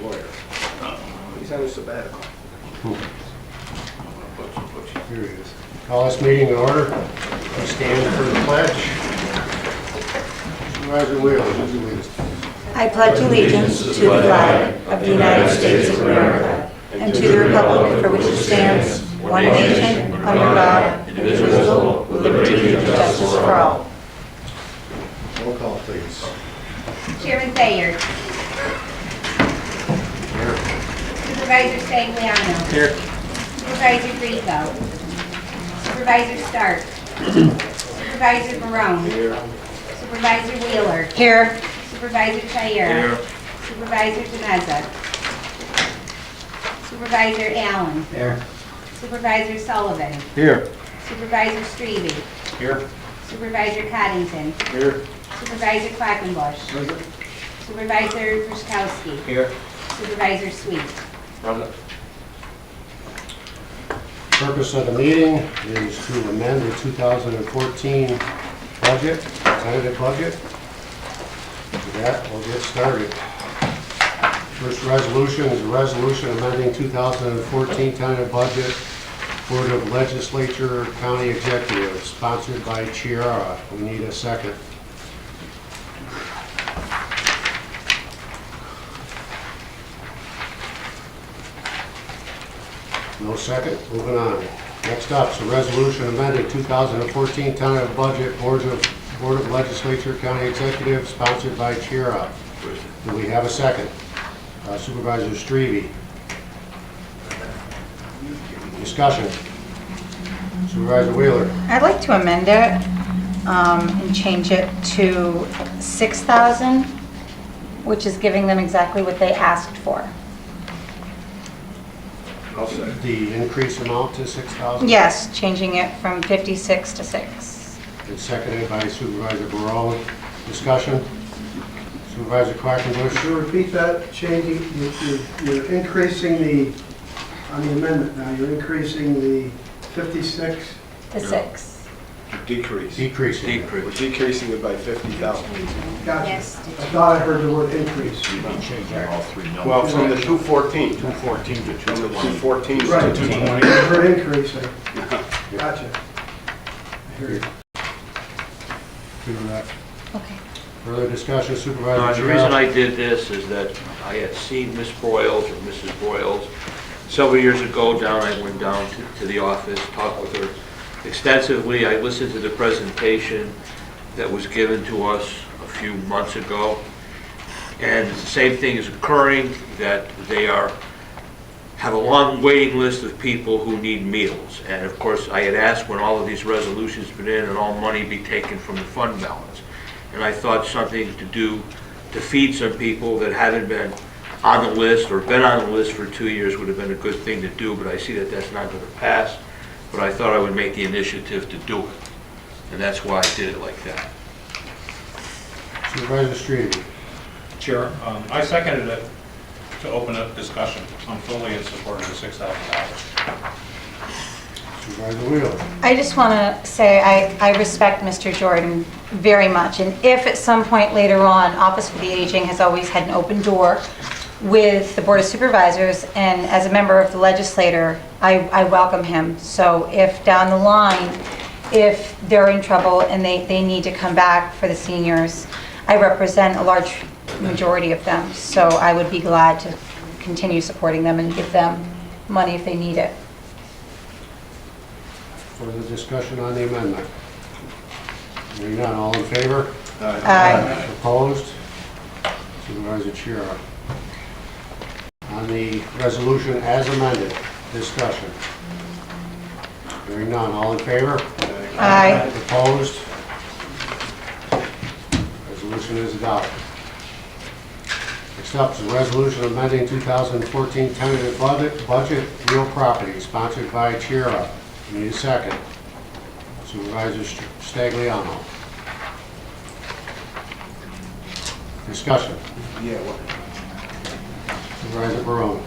lawyer. He's on a sabbatical. Here he is. Call this meeting to order. We stand for the pledge. Supervisor Wheeler, would you lead us? I pledge allegiance to the flag of the United States of America and to the republic for which it stands, one nation, under God, indivisible, with liberty and justice for all. Roll call, please. Chairman Thayer. Supervisor Stagliano. Here. Supervisor Grieco. Supervisor Stark. Supervisor Barone. Supervisor Wheeler. Here. Supervisor Thayer. Supervisor Demeza. Supervisor Allen. Here. Supervisor Sullivan. Here. Supervisor Strebe. Here. Supervisor Coddington. Here. Supervisor Quackenbush. Supervisor Bruskowski. Here. Supervisor Sweet. Present. Purpose of the meeting is to amend the 2014 budget, tentative budget. With that, we'll get started. First resolution is a resolution amending 2014 tentative budget, Board of Legislature, County Executive, sponsored by Chiara. We need a second. No second, moving on. Next up is a resolution amended 2014 tentative budget, Board of Legislature, County Executive, sponsored by Chiara. Do we have a second? Supervisor Strebe. Discussion. Supervisor Wheeler. I'd like to amend it and change it to 6,000, which is giving them exactly what they asked for. I'll say. The increase amount to 6,000? Yes, changing it from 56 to 6. It's seconded by Supervisor Barone. Discussion. Supervisor Quackenbush. Could you repeat that, changing, you're increasing the, on the amendment now, you're increasing the 56? To 6. Decrease. Decreasing. We're decreasing it by 50,000. Gotcha. Yes. I thought I heard the word increase. Well, from the 214. 214 to From the 220. 214 to Right, 220. I heard increasing. Gotcha. I hear you. Okay. Further discussion, The Supervisor reason Chiara. I did this is that I had seen Miss Broyles or Mrs. Broyles several years ago down, I went down to the office, talked with her extensively. I listened to the presentation that was given to us a few months ago. And the same thing is occurring, that they have a long waiting list of people who need meals. And of course, I had asked when all of these resolutions been in and all money be taken from the fund balance. And I thought something to do to feed some people that haven't been on the list or been on the list for 2 years would have been a good thing to do, but I see that that's not going to pass. But I thought I would make the initiative to do it. And that's why I did it like that. Supervisor Strebe. Chair, I seconded it to open up discussion. I'm fully in support of the $6,000. Supervisor Wheeler. I just want to say I respect Mr. Jordan very much, and if at some point later on, Office for the Aging has always had an open door with the Board of Supervisors, and as a member of the legislature, I welcome him. So if down the line, if they're in trouble and they need to come back for the seniors, I represent a large majority of them, so I would be glad to continue supporting them and give them money if they need it. Further discussion on the amendment. Hearing none, all in favor? Aye. Opposed? Supervisor Chiara. On the resolution as amended, discussion. Hearing none, all in favor? Aye. Opposed? Resolution is adopted. Next up is a resolution amending 2014 tentative budget, real property, sponsored by Chiara. Need a second. Supervisor Stagliano. Discussion. Yeah, well, Supervisor Barone.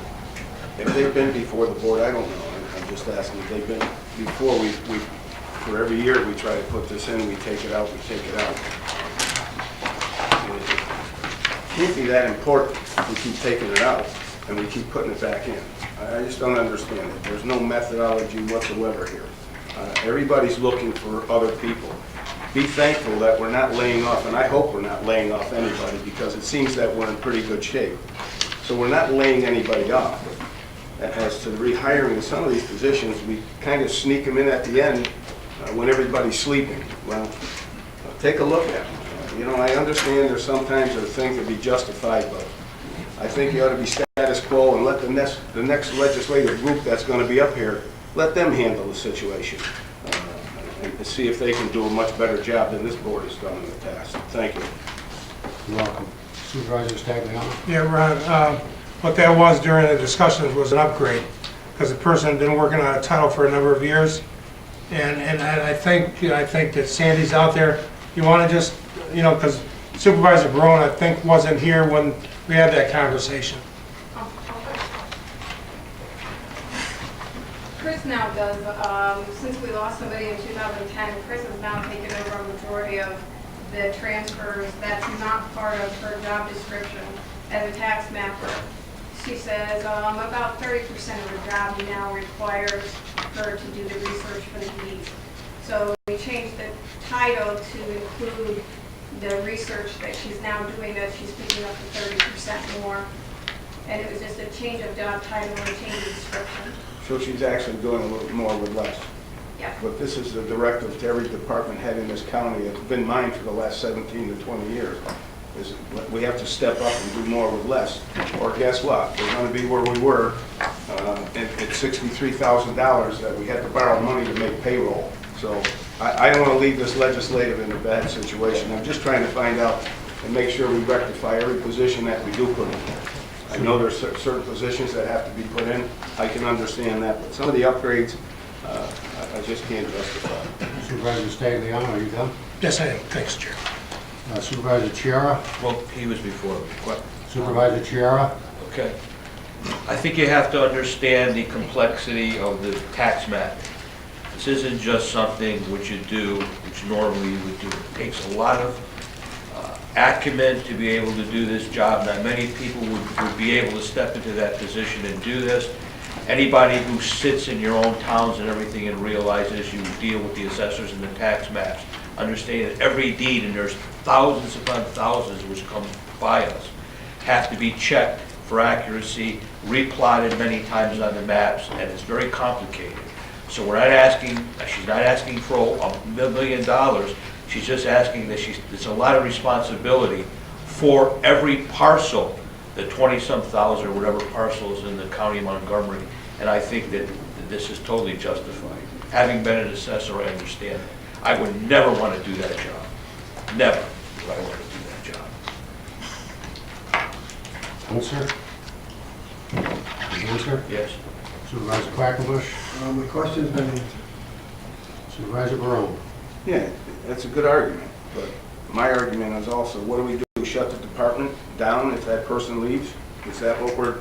if they've been before the board, I don't know. I'm just asking if they've been before. We for every year we try to put this in, we take it out, we take it out. can't be that important if we keep taking it out and we keep putting it back in. I just don't understand it. There's no methodology whatsoever here. Everybody's looking for other people. Be thankful that we're not laying off, and I hope we're not laying off anybody, because it seems that we're in pretty good shape. So we're not laying anybody off. As to rehiring in some of these positions, we kind of sneak them in at the end when everybody's sleeping. Well, take a look at them. You know, I understand there's sometimes there are things that be justified, but I think you ought to be status quo and let the next legislative group that's going to be up here, let them handle the situation and see if they can do a much better job than this board has done in the past. Thank you. You're welcome. Supervisor Stagliano? Yeah, Ron, what that was during the discussions was an upgrade, because the person had been working on a title for a number of years. And I think that Sandy's out there. You want to just, you know, because Supervisor Barone, I think, wasn't here when we had that conversation. Chris now does, since we lost somebody in 2010, Chris has now taken over a majority of the transfers. That's not part of her job description as a tax mapper. She says about 30% of her job now requires her to do the research for the deeds. So we changed the title to include the research that she's now doing, that she's picking up to 30% more. And it was just a change of job title and a change of description. So she's actually doing a little more with less. Yeah. But this is the directive to every department head in this county. It's been mine for the last 17 to 20 years. Is we have to step up and do more with less. Or guess what? We're going to be where we were at $63,000 that we had to borrow money to make payroll. So I don't want to leave this legislative in a bad situation. I'm just trying to find out and make sure we rectify every position that we do put in there. I know there's certain positions that have to be put in. I can understand that, but some of the upgrades, I just can't justify. Supervisor Stagliano, are you done? Yes, I am. Thanks, Chair. Supervisor Chiara? Well, he was before me. What? Supervisor Chiara? Okay. I think you have to understand the complexity of the tax map. This isn't just something which you do, which normally you would do. It takes a lot of acumen to be able to do this job. Not many people would be able to step into that position and do this. Anybody who sits in your own towns and everything and realizes you deal with the assessors and the tax maps, understand that every deed, and there's thousands upon thousands which come by us, have to be checked for accuracy, replotted many times on the maps, and it's very complicated. So we're not asking, she's not asking for $1 million. She's just asking that it's a lot of responsibility for every parcel, the 20-some thousand or whatever parcels in the county of Montgomery. And I think that this is totally justified. Having been an assessor, I understand it. I would never want to do that job. Never would I want to do that job. Answer? Answer? Yes. Supervisor Quackenbush? My question's been answered. Supervisor Barone? Yeah, that's a good argument, but my argument is also, what do we do? Shut the department down if that person leaves? Is that what we're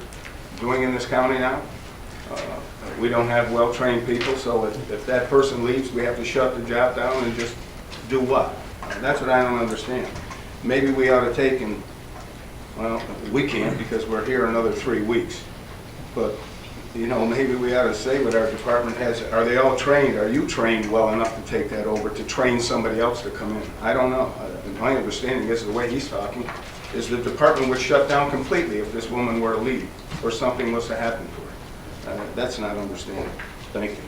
doing in this county now? We don't have well-trained people, so if that person leaves, we have to shut the job down and just do what? That's what I don't understand. Maybe we ought to take and, well, we can't because we're here another 3 weeks, but you know, maybe we ought to say what our department has. Are they all trained? Are you trained well enough to take that over, to train somebody else to come in? I don't know. My understanding is, the way he's talking, is the department would shut down completely if this woman were to leave or something was to happen to her. That's not understanding. Thank you.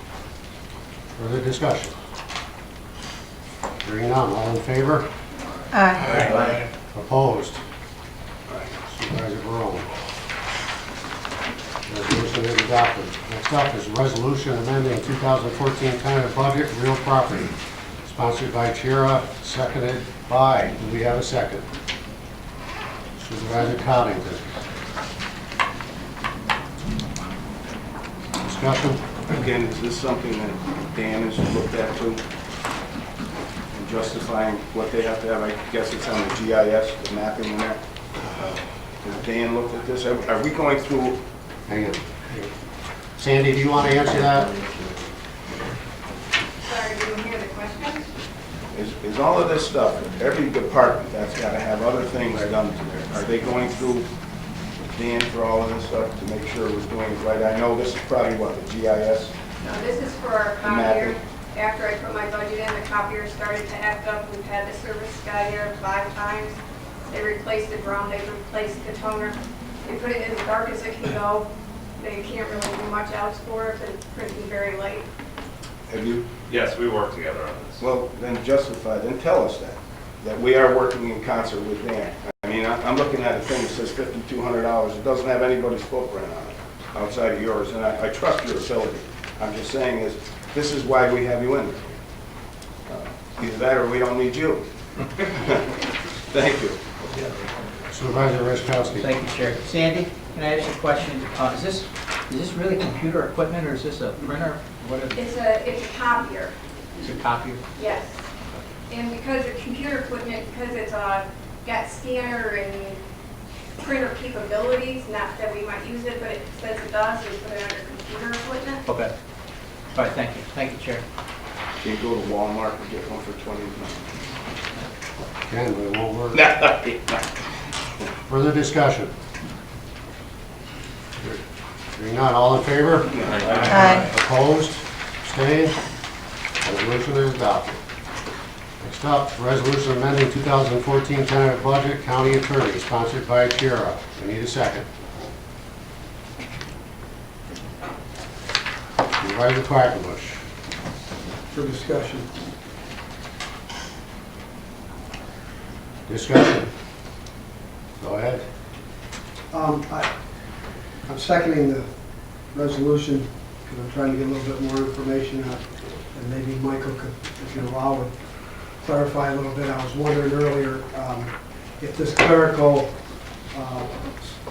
Further discussion? Hearing none, all in favor? Aye. Opposed? Supervisor Barone? Resolution is adopted. Next up is a resolution amending 2014 tentative budget, real property. Sponsored by Chiara, seconded by, do we have a second? Supervisor Coddington. Discussion? Again, is this something that Dan has looked at too? And justifying what they have to have? I guess it's on the GIS, the mapping in there. Has Dan looked at this? Are we going through? Hang on. Sandy, do you want to answer that? Sorry, didn't hear the question. Is all of this stuff, every department that's got to have other things done to their Are they going through Dan for all of this stuff to make sure we're doing it right? I know this is probably what, the GIS? No, this is for our Mapping. copier. After I put my budget in, the copier started to act up. We've had the service guy here 5 times. They replaced the drum, they replaced the toner. They put it as dark as it can go. They can't really do much else for it, but it's printing very late. Have you? Yes, we work together on this. Well, then justify, then tell us that we are working in concert with Dan. I mean, I'm looking at a thing that says $5,200. It doesn't have anybody's footprint on it outside of yours, and I trust your ability. I'm just saying is, this is why we have you in there. Either that or we don't need you. Thank you. Supervisor Rishkowski. Thank you, Chair. Sandy, can I ask you a question? Is this really computer equipment, or is this a printer? What is it? It's a copier, It's a copier? yes. And because the computer equipment, because it's got scanner and printer capabilities, not that we might use it, but it says it does, we put it under computer equipment. Okay. All right, thank you. Thank you, Chair. Can you go to Walmart and get one for $20? Can, but it won't work. Further discussion? Hearing none, all in favor? Aye. Opposed? Abstained? Resolution is adopted. Next up, resolution amending 2014 tentative budget, county attorney, sponsored by Chiara. We need a second. Supervisor Quackenbush. For discussion. Discussion. Go ahead. I'm seconding the resolution because I'm trying to get a little bit more information out. And maybe Michael could, if you allow, would clarify a little bit. I was wondering earlier if this clerical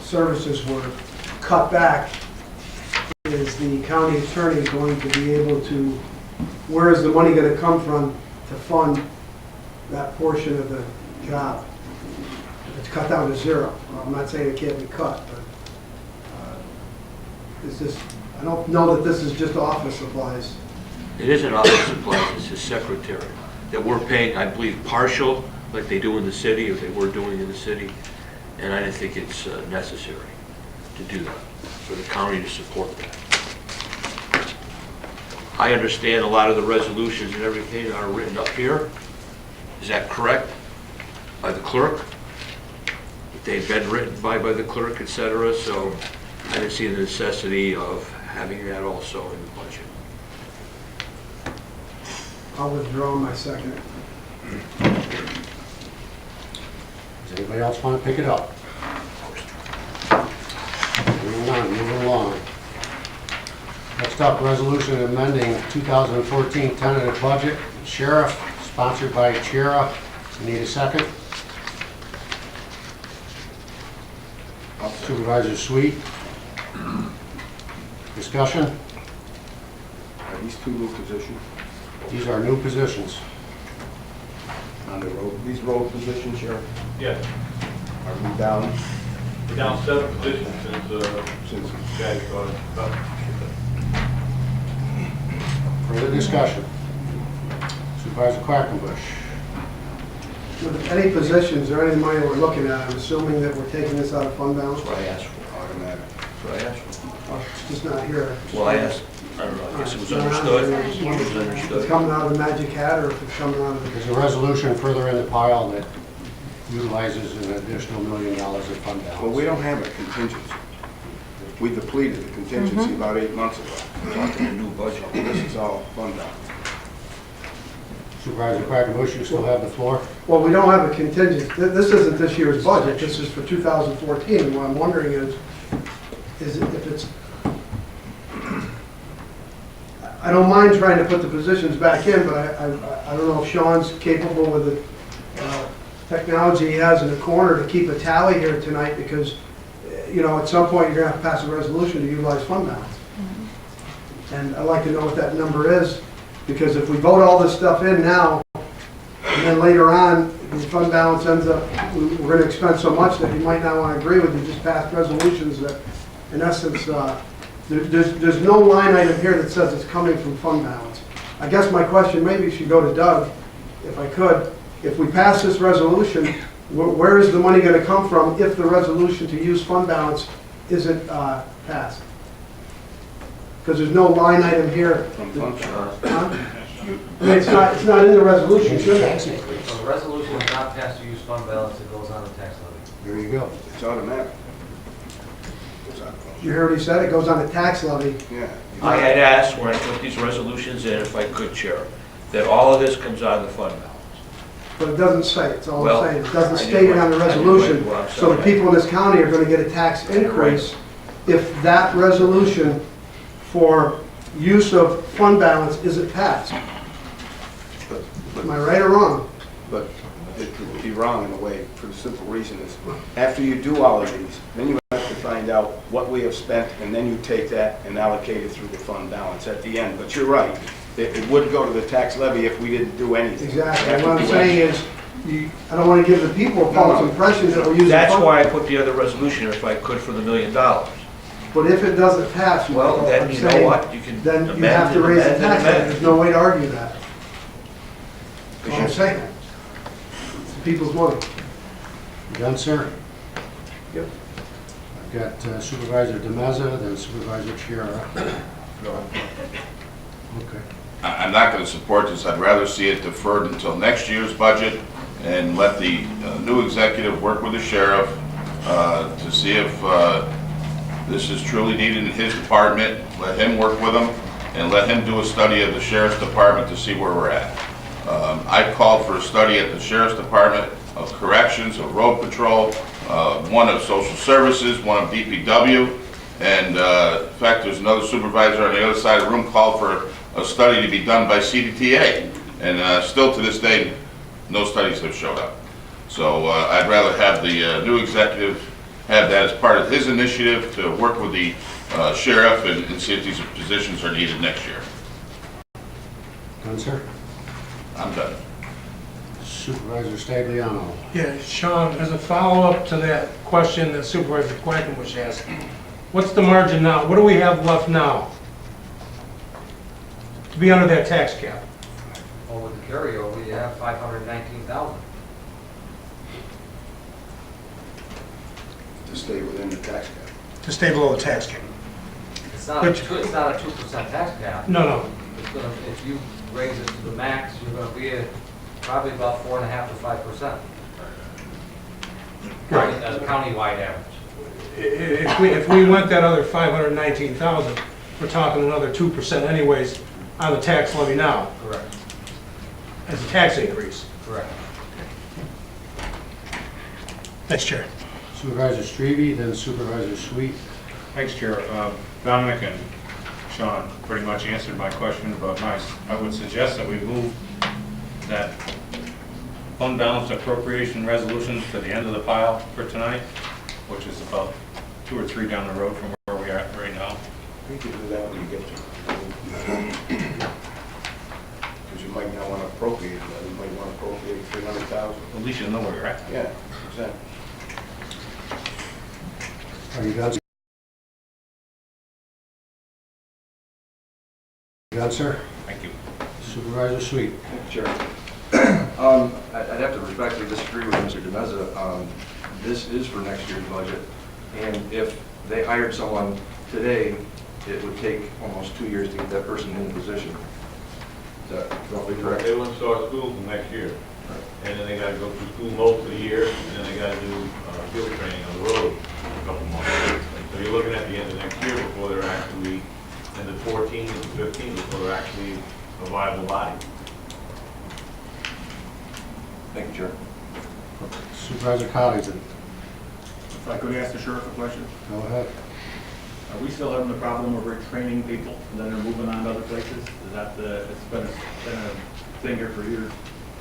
services were cut back, is the county attorney going to be able to, where is the money going to come from to fund that portion of the job? If it's cut down to zero, well, I'm not saying it can't be cut, but is this, I don't know that this is just office supplies. It isn't office supplies, it's his secretary, that we're paying, I believe, partial, like they do in the city, or they were doing in the city, and I didn't think it's necessary to do that, for the county to support that. I understand a lot of the resolutions and everything are written up here. Is that correct? By the clerk? That they've been written by the clerk, et cetera, so I didn't see the necessity of having that also in the budget. I'll withdraw my second. Does anybody else want to pick it up? Moving on, moving along. Next up, resolution amending 2014 tentative budget, sheriff, sponsored by Chiara. Need a second? Supervisor Sweet. Discussion? Are these 2 new positions These are new positions. on the road? These road positions, Sheriff, Yes, are we down we're down 7 positions since? guys got up. Further discussion? Supervisor Quackenbush. With any positions or any money we're looking at, I'm assuming that we're taking this out of fund balance? That's what I asked for. Automatic. That's what I asked for. Oh, it's just not here. Well, I asked, I don't know, I guess it was understood. It was If it's understood. coming out of the magic hat, or if it's coming out of the... There's a resolution further in the pile that utilizes an additional $1 million of fund balance. Well, we don't have a contingency. We depleted the contingency about 8 months ago. We're talking a new budget. This is all fund balance. Supervisor Quackenbush, you still have the floor. Well, we don't have a contingency. This isn't this year's budget, this is for 2014. And what I'm wondering is if it's... I don't mind trying to put the positions back in, but I don't know if Sean's capable with the technology he has in the corner to keep a tally here tonight, because, you know, at some point, you're going to have to pass a resolution to utilize fund balance. And I'd like to know what that number is, because if we vote all this stuff in now, and then later on, the fund balance ends up, we're going to expend so much that you might not want to agree with, you just pass resolutions that, in essence, there's no line item here that says it's coming from fund balance. I guess my question maybe should go to Doug, if I could. If we pass this resolution Where is the money gonna come from if the resolution to use fund balance isn't passed? Because there's no line item here. From function. Huh? I mean, it's not in the resolution, should it? Tax increase. So the resolution is not passed to use fund balance, it goes on the tax levy. There you go. It's automatic. You heard what he said, it goes on the tax levy. Yeah. I had asked when I put these resolutions in, if I could, Chair, that all of this comes out of the fund balance. But it doesn't say, it's all Well, I'm saying. It doesn't I state it on the didn't write- resolution. well, I'm So the sorry. people in this county are gonna get a tax increase if that resolution for use of fund balance isn't passed. But- Am I right or wrong? But it could be wrong in a way, for the simple reason is, after you do all of these, then you have to find out what we have spent, and then you take that and allocate it through the fund balance at the end. But you're right, it would go to the tax levy if we didn't do anything. Exactly. What I'm saying is, I don't wanna give the people a false impression that we're using. That's fund- why I put the other resolution, if I could, for the $1 million. But if it doesn't pass, Well, Michael, then I'm you know saying, what? You can then you amend have to and raise the amend and tax levy. amend. There's no way to argue that. That's what I'm saying. It's the people's money. You done, sir? Yep. I've got Supervisor DeMeza, then Supervisor Chiara. Okay. I'm not going to support this. I'd rather see it deferred until next year's budget and let the new executive work with the sheriff to see if this is truly needed in his department. Let him work with them and let him do a study of the sheriff's department to see where we're at. I called for a study at the sheriff's department of corrections, of road patrol, one of social services, one of DPW, and in fact, there's another supervisor on the other side of the room called for a study to be done by CDTA, and still to this day, no studies have showed up. So I'd rather have the new executive have that as part of his initiative to work with the sheriff and see if these positions are needed next year. Done, sir? I'm done. Supervisor Stagliano. Yeah, Sean, as a follow-up to that question that Supervisor Quackenbush asked, what's the margin now? What do we have left now to be under that tax cap? Well, with the carryover, you have 519,000. To stay within the tax cap. To stay below the tax cap? It's not, Which- it's not a 2% tax cap. No. It's gonna, if you raise it to the max, you're gonna be at probably about 4.5 to 5%. Right. As a countywide average. If we went that other 519,000, we're talking another 2% anyways on the tax levy now, Correct. as a tax increase. Correct. Thanks, Chair. Supervisor Strebe, then Supervisor Sweet. Thanks, Chair. Dominic and Sean pretty much answered my question about I would suggest that we move that fund balance appropriation resolutions to the end of the pile for tonight, which is about 2 or 3 down the road from where we are right now. We can do that when you get to it. Because you might not want to appropriate that, you might want to appropriate 300,000. At least you know where you're at. Yeah, exactly. Are you done? You done, sir? Thank you. Supervisor Sweet. Sure. I'd have to respectfully disagree with Mr. DeMeza. This is for next year's budget, and if they hired someone today, it would take almost 2 years to get that person in the position. Is that roughly correct? They wouldn't start school till next year. And then they gotta go through school most of the year, and then they gotta do field training on the road for a couple months. So you're looking at the end of next year before they're actually, end of 14 and 15, before they're actually a viable body. Thank you, Chair. Supervisor Collington. If I could ask the sheriff a question? Go ahead. Are we still having the problem of retraining people and then they're moving on to other places? Is that it's been a thing here for years?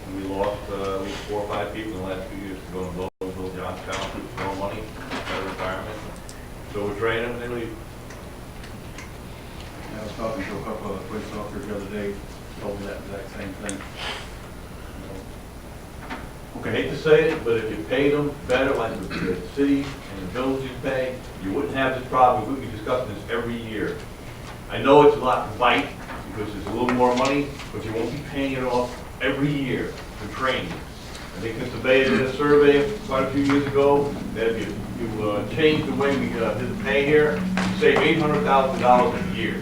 And we lost at least 4 or 5 people in the last few years to go to Bowlesville, Johnstown, for more money, better retirement. So we're training them, and then we I was talking to a couple of police officers the other day, told me that exact same thing. I hate to say it, but if you paid them better, like the city and the villages pay, you wouldn't have this problem. We'd be discussing this every year. I know it's a lot to fight because it's a little more money, but you won't be paying it off every year for training. I think Mr. Bay did a survey quite a few years ago, that if you change the way we did the pay here, you save $800,000 a year.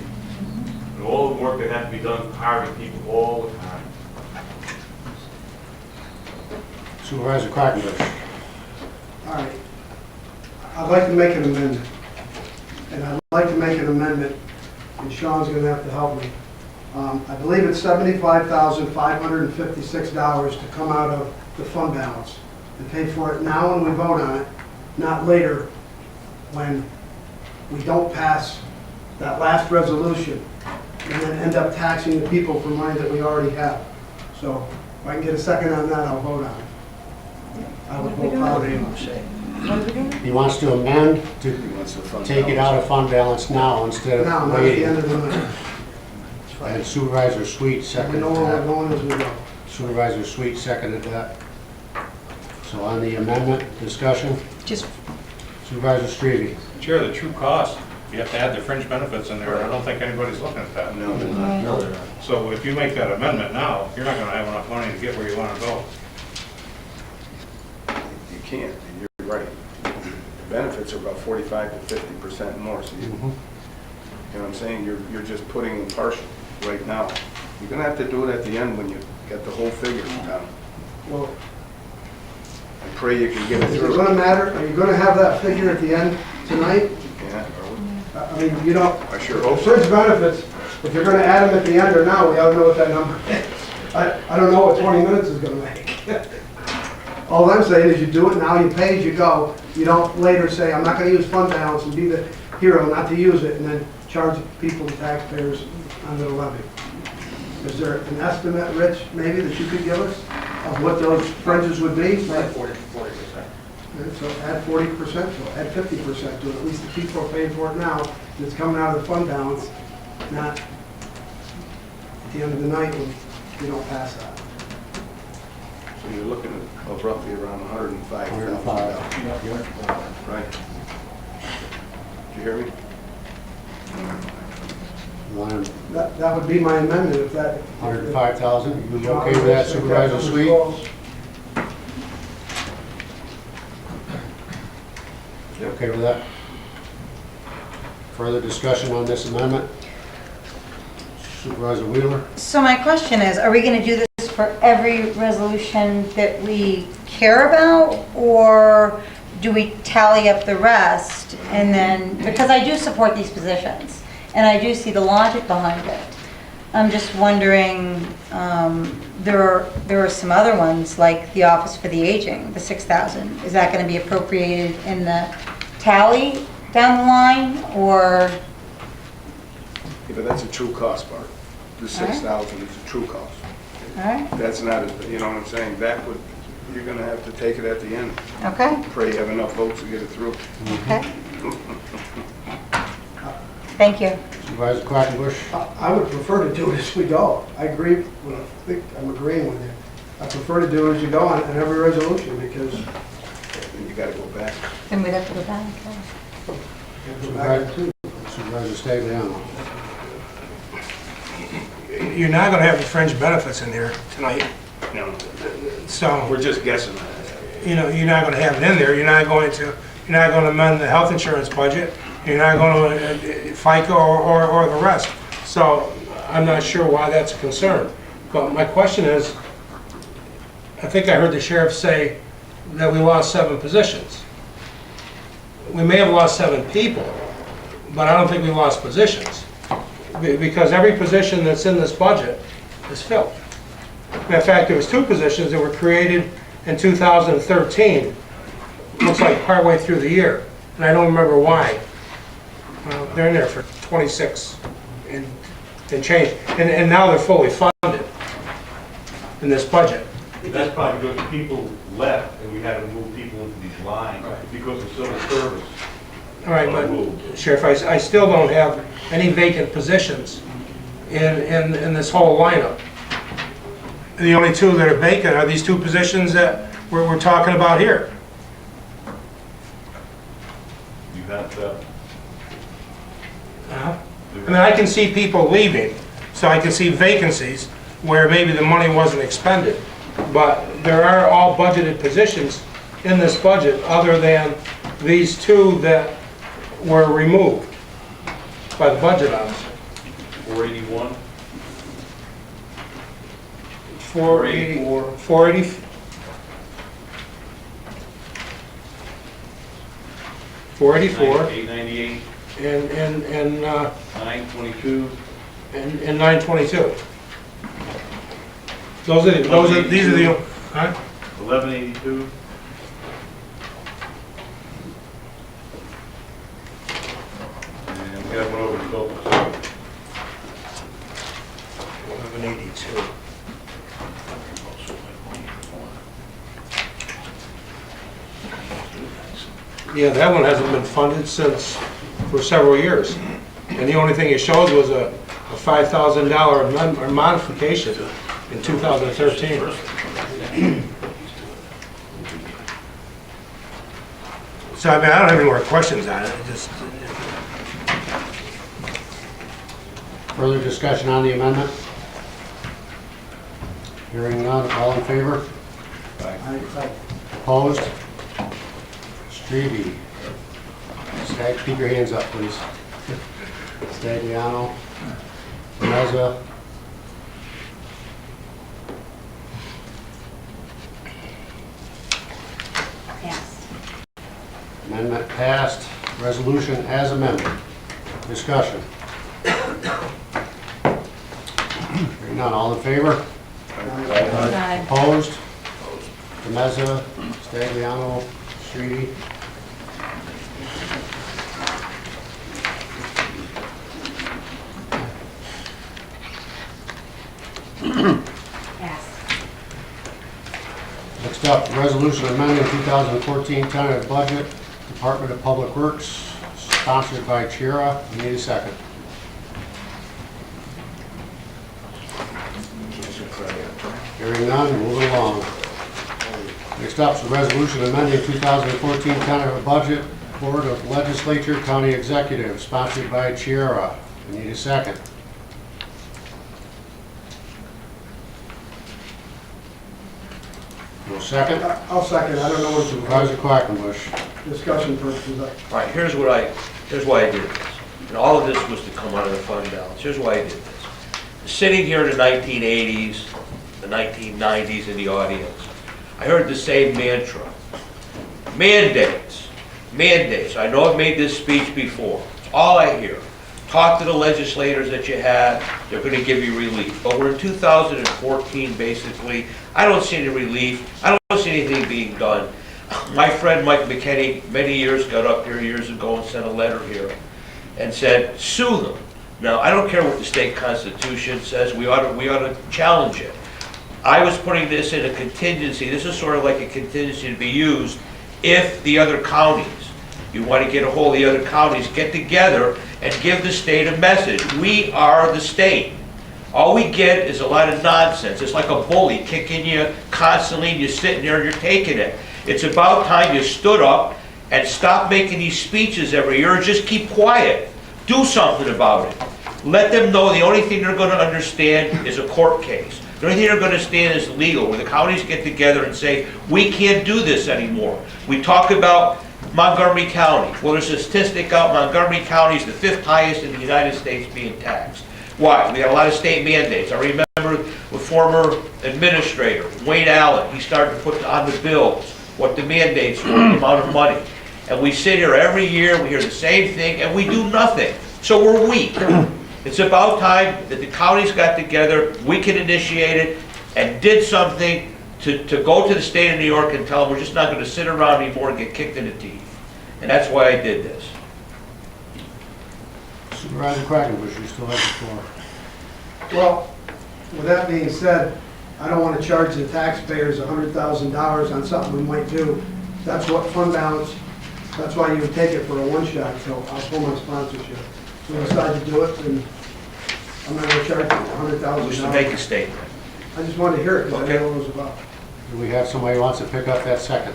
And all the work that has to be done, hiring people all the time. Supervisor Quackenbush. All right. I'd like to make an amendment. And I'd like to make an amendment, and Sean's gonna have to help me. I believe it's $75,556 to come out of the fund balance and pay for it now when we vote on it, not later when we don't pass that last resolution and then end up taxing the people for money that we already have. So if I can get a second on that, I'll vote on it. I would vote for it. He wants to amend to He wants the fund take it out of fund balance now instead Now, of not at the end waiting. of the night. And Supervisor Sweet We seconded know where we're that. going as we go. Supervisor Sweet seconded that. So on the amendment, discussion, Just, Supervisor Strebe. Chair, the true cost, you have to add the fringe benefits in there. I don't think anybody's looking at that. No, they're not. No, they're not. So if you make that amendment now, you're not gonna have enough money to get where you wanna go. You can't, and you're right. The benefits are about 45 to 50% more, so you know what I'm saying? You're just putting in partial right now. You're gonna have to do it at the end when you get the whole figure down. Well, I pray you can get it is it through. gonna matter? Are you gonna have that figure at the end tonight? Yeah, I mean, you don't, I sure hope so. fringe benefits, if you're gonna add them at the end or now, we ought to know what that number is. I don't know what 20 minutes is gonna make. All I'm saying is you do it now, you pay as you go. You don't later say, I'm not gonna use fund balance and be the hero not to use it, and then charge people, the taxpayers, under the levy. Is there an estimate, Rich, maybe, that you could give us of what those fringes would be? Like 40%. So add 40%, so add 50% to it. At least the people are paying for it now, and it's coming out of the fund balance, not at the end of the night when we don't pass that. So you're looking at roughly around $105,000. Right? Did you hear me? That would be my amendment if that. 105,000, you okay with that, Supervisor Sweet? You okay with that? Further discussion on this amendment? Supervisor Wheeler? so my question is, are we gonna do this for every resolution that we care about? Or do we tally up the rest and then, because I do support these positions and I do see the logic behind it. I'm just wondering, there are some other ones like the Office for the Aging, the 6,000. Is that gonna be appropriated in the tally down the line or? Yeah, but that's a true cost part. The 6,000 is a true cost. All right, That's not, you know what I'm saying? That would, you're gonna have to take it at the end. okay, Pray you have enough votes to get it through. okay. Thank you. Supervisor Quackenbush? I would prefer to do it as we go. I agree, I think I'm agreeing with you. I prefer to do it as you go on every resolution because Then you gotta go back. Then we'd have to go back. go back to. Supervisor Stagliano? you're not gonna have the fringe benefits in there tonight, No, so, we're just guessing on that. you know, you're not gonna have it in there, you're not gonna amend the health insurance budget, you're not gonna, FICA or the rest. So, I'm not sure why that's a concern. But my question is, I think I heard the sheriff say that we lost 7 positions. We may have lost 7 people, but I don't think we lost positions. Because every position that's in this budget is filled. In fact, there was 2 positions that were created in 2013, looks like partway through the year, and I don't remember why. They're in there for 26 and change, and now they're fully funded in this budget. That's probably because people left and we had to move people into these lines because of civil service. All right, but Sheriff, I still don't have any vacant positions in this whole lineup. The only 2 that are vacant are these 2 positions that we're talking about here. You got, I mean, I can see people leaving, so I can see vacancies where maybe the money wasn't expended. but there are all budgeted positions in this budget, other than these two that were removed by the budget officer. 481? 480, 480, 484, 898, and 922, 922. These are the, huh? 1182, and we got one over the total. 1182. Yeah, that one hasn't been funded for several years. And the only thing it shows was a $5,000 modification in 2013. So, I mean, I don't have any more questions on it, just, Further discussion on the amendment? Hearing none, all in favor? Opposed? Strebe. Keep your hands up, please. Stagliano. Meza. Passed. Amendment passed. Resolution as amended. Discussion. Hearing none, all in favor? Aye. Opposed? Meza, Stagliano, Strebe. Passed. Next up, resolution amending 2014 tentative budget, Department of Public Works, sponsored by Chiara. We need a second. Hearing none, moving along. Next up is the resolution amending 2014 tentative budget, Board of Legislature, County Executive, sponsored by Chiara. We need a second. No second? I'll second, I don't know what Supervisor Quackenbush. discussion purposes. All right, here's why I did this. And all of this was to come out of the fund balance. Here's why I did this. Sitting here in the 1980s, the 1990s in the audience, I heard the same mantra. Mandates. Mandates. I know I've made this speech before. It's all I hear. Talk to the legislators that you have, they're going to give you relief. But we're in 2014, basically. I don't see any relief. I don't see anything being done. My friend Mike McKinney, many years, got up here years ago and sent a letter here and said, sue them. Now, I don't care what the state constitution says, we ought to challenge it. I was putting this in a contingency. This is sort of like a contingency to be used if the other counties, you want to get a hold of the other counties, get together and give the state a message. We are the state. All we get is a lot of nonsense. It's like a bully kicking you constantly and you're sitting there and you're taking it. It's about time you stood up and stopped making these speeches every year and just keep quiet. Do something about it. Let them know the only thing they're going to understand is a court case. The only thing they're going to understand is legal, where the counties get together and say, we can't do this anymore. We talk about Montgomery County. Well, there's a statistic out, Montgomery County is the 5th highest in the United States being taxed. Why? We got a lot of state mandates. I remember the former administrator, Wayne Allen, he started to put on the bills what the mandates were, the amount of money. And we sit here every year, we hear the same thing, and we do nothing. So we're weak. It's about time that the counties got together, we can initiate it, and did something to go to the state of New York and tell them we're just not going to sit around anymore and get kicked in the teeth. And that's why I did this. Supervisor Quackenbush, you still have the floor. Well, with that being said, I don't want to charge the taxpayers $100,000 on something we might do. That's what fund balance, that's why you would take it for a one-shot, so I'll pull my sponsorship. So I decide to do it, and I'm not going to charge $100,000. We should make a statement. I just wanted to hear it, because I Okay. didn't know what it was about. Do we have somebody who wants to pick up that second?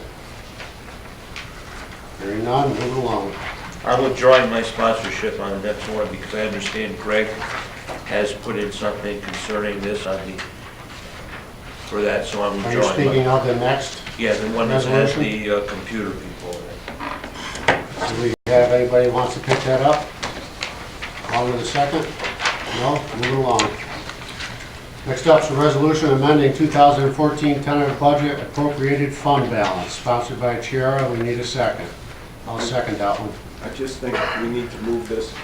Hearing none, moving along. I'm withdrawing my sponsorship on the next one because I understand Greg has put in something concerning this on the for that, so I'm Are you drawing. speaking of the next? Yeah, the one that has resolution? the computer people in it. Do we have anybody who wants to pick that up? On with the second? No? Moving along. Next up is a resolution amending 2014 tentative budget appropriated fund balance, sponsored by Chiara. We need a second. I'll second that one. I just think we need to move this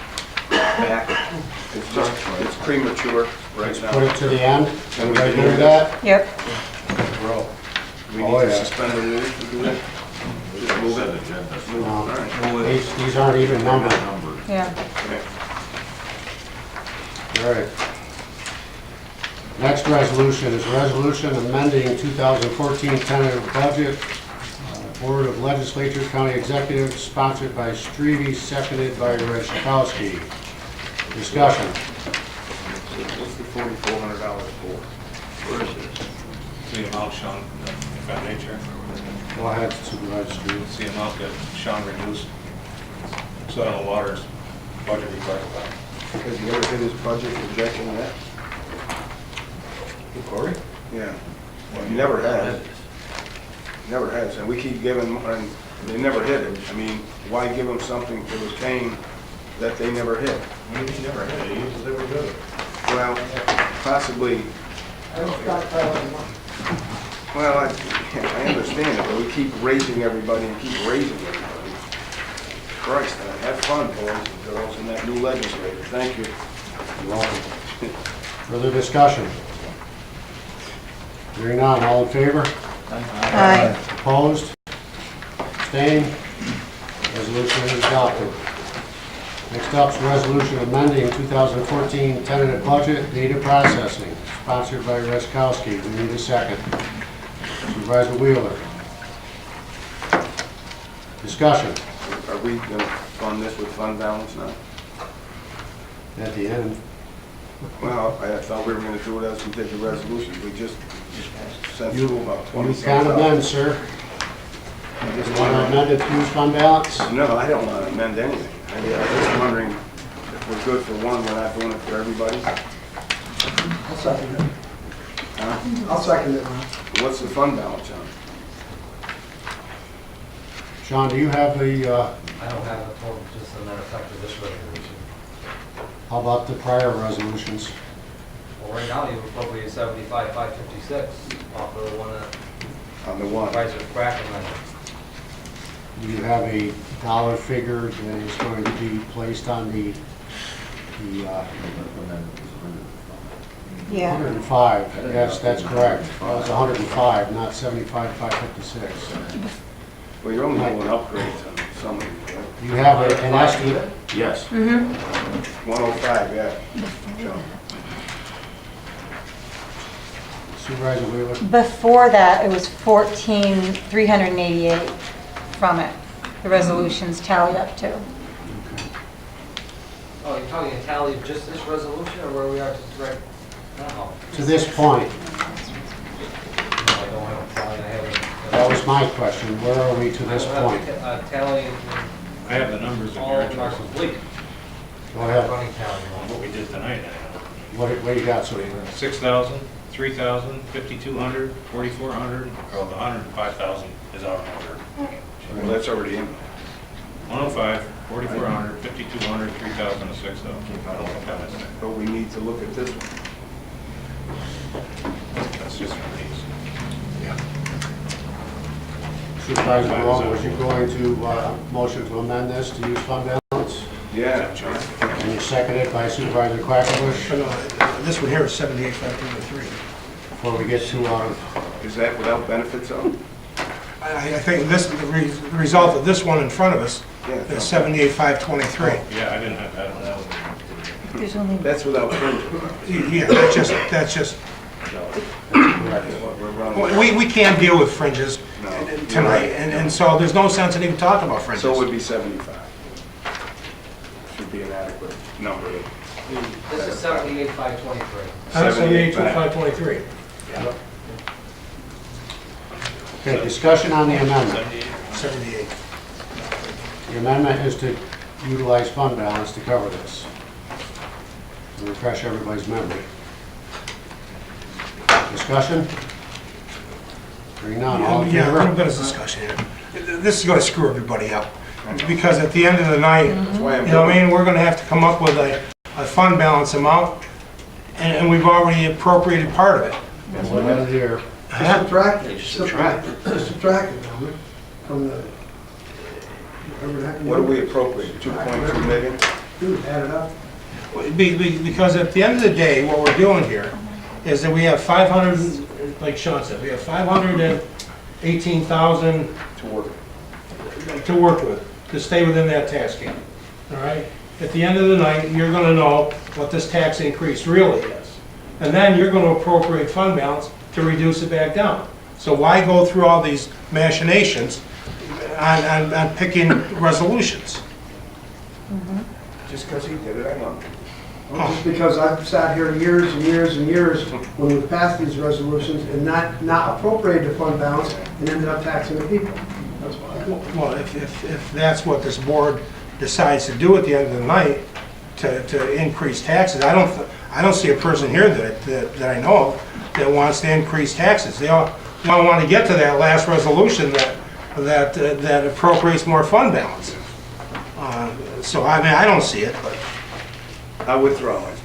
back. It's premature right Put now. it to the end. And we Everybody can hear move that? Yep. We Oh, need to yeah. suspend the rules to do that. Just move it. Move it. All right. These aren't even numbered. Yeah. Okay. All right. Next resolution is a resolution amending 2014 tentative budget. Board of Legislatures, County Executive, sponsored by Strebe, seconded by Reshkowski. Discussion. What's the $4,400 for? Where is it? The amount, Sean, if I may, Chair. Go ahead, Supervisor Strebe. It's the amount that Sean reduced Soil and Water's budget request by. Has he ever hit his budget projection yet? Corey? Yeah. He never has. Never has, and we keep giving, and they never hit it. I mean, why give them something to retain that they never hit? He never had it, he was never good. Well, possibly, well, I understand it, but we keep raising everybody and keep raising everybody. Christ, have fun, boys and girls, and that new legislator. Thank you. You're welcome. Further discussion? Hearing none, all in favor? Aye. Opposed? Abstained? Resolution is adopted. Next up is a resolution amending 2014 tentative budget data processing, sponsored by Reshkowski. We need a second. Supervisor Wheeler. Discussion. Are we going to fund this with fund balance now? At the end. Well, I thought we were going to do it as we did the resolution. We just sent You through about you 20 can amend, sir. You want to amend it to use fund balance? No, I don't want to amend anything. I'm just wondering if we're good for one, we're not doing it for everybody? I'll second it. Huh? I'll second it. What's the fund balance on? Sean, do you have the, I don't have a total, just a matter of fact of this resolution. how about the prior resolutions? Well, right now, you appropriate 75,556 off of the one that On the one? Supervisor Cracken mentioned. Do you have a dollar figure that is going to be placed on the Yeah. 105? Yes, that's correct. That was 105, not 75,556. Well, you're only doing upgrades on some of these, right? You have an estimate? Yes. 105, yeah. Sure. Supervisor Wheeler? Before that, it was 14,388 from it. The resolutions tallied up to. Oh, you're talking a tally of just this resolution, or where we are right now? To this point, No, I don't have a tally, I haven't. that was my question. Where are we to this I don't point? have a tally of I have the numbers in all here, of our complete Go ahead. running tally. on what we did tonight. What do you got, sir? 6,000, 3,000, 5,200, 4,400, well, the 105,000 is out of order. Well, that's already in. 105, 4,400, 5,200, 3,000, and 6,000. I don't think that is it. But we need to look at this one. That's just for these. Supervisor Wall, was you going to motion to amend this to use fund balance? Yeah. And you seconded by Supervisor Quackenbush? This one here is 78,523. Before we get too out of, Is that without benefits on? I think this, the result of this one in front of us Yeah. is 78,523. Yeah, I didn't have that on that. There's only, That's without fringe. Yeah, that's just, We're running. we can't deal with fringes No. tonight, and so there's no sense in even talking about fringes. So it would be 75. Should be an adequate number. This is 78,523. 78,523. okay, discussion on the amendment. 78. The amendment is to utilize fund balance to cover this. To refresh everybody's memory. Discussion? Hearing none, all in Yeah, a little favor? bit of discussion here. This is gonna screw everybody up, because at the end of the night, you know what I mean, we're gonna have to come up with a fund balance amount, and we've already appropriated part of it. And what about here? Subtract it. Subtract Subtract it, Dominic, from the, whatever the heck. What do we appropriate, 2.2 million? Dude, add it up. Because at the end of the day, what we're doing here is that we have 500, like Sean said, we have 518,000 To work. to work with, to stay within that tax cap, all right? At the end of the night, you're gonna know what this tax increase really is. And then you're gonna appropriate fund balance to reduce it back down. So why go through all these machinations on picking resolutions? Just because he did it, I know. Just because I've sat here years and years and years when we've passed these resolutions and not appropriated the fund balance and ended up taxing the people. That's why. Well, if that's what this board decides to do at the end of the night, to increase taxes, I don't see a person here that I know of that wants to increase taxes. They all want to get to that last resolution that appropriates more fund balance. So, I mean, I don't see it, but. I withdraw it.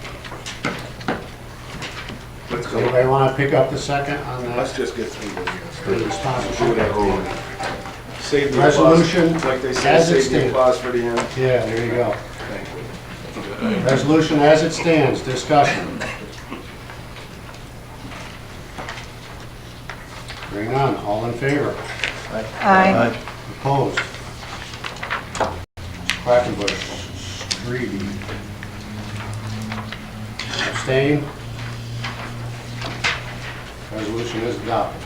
Let's go. Anybody want to pick up the second on that? Let's just get through this. The sponsorship. Save the applause. Resolution Like they say, as it save the stands. applause for the end. Yeah, there you go. Thank you. Resolution as it stands, discussion. Hearing none, all in favor? Aye. Opposed? Quackenbush, Street. Abstain? Resolution is adopted.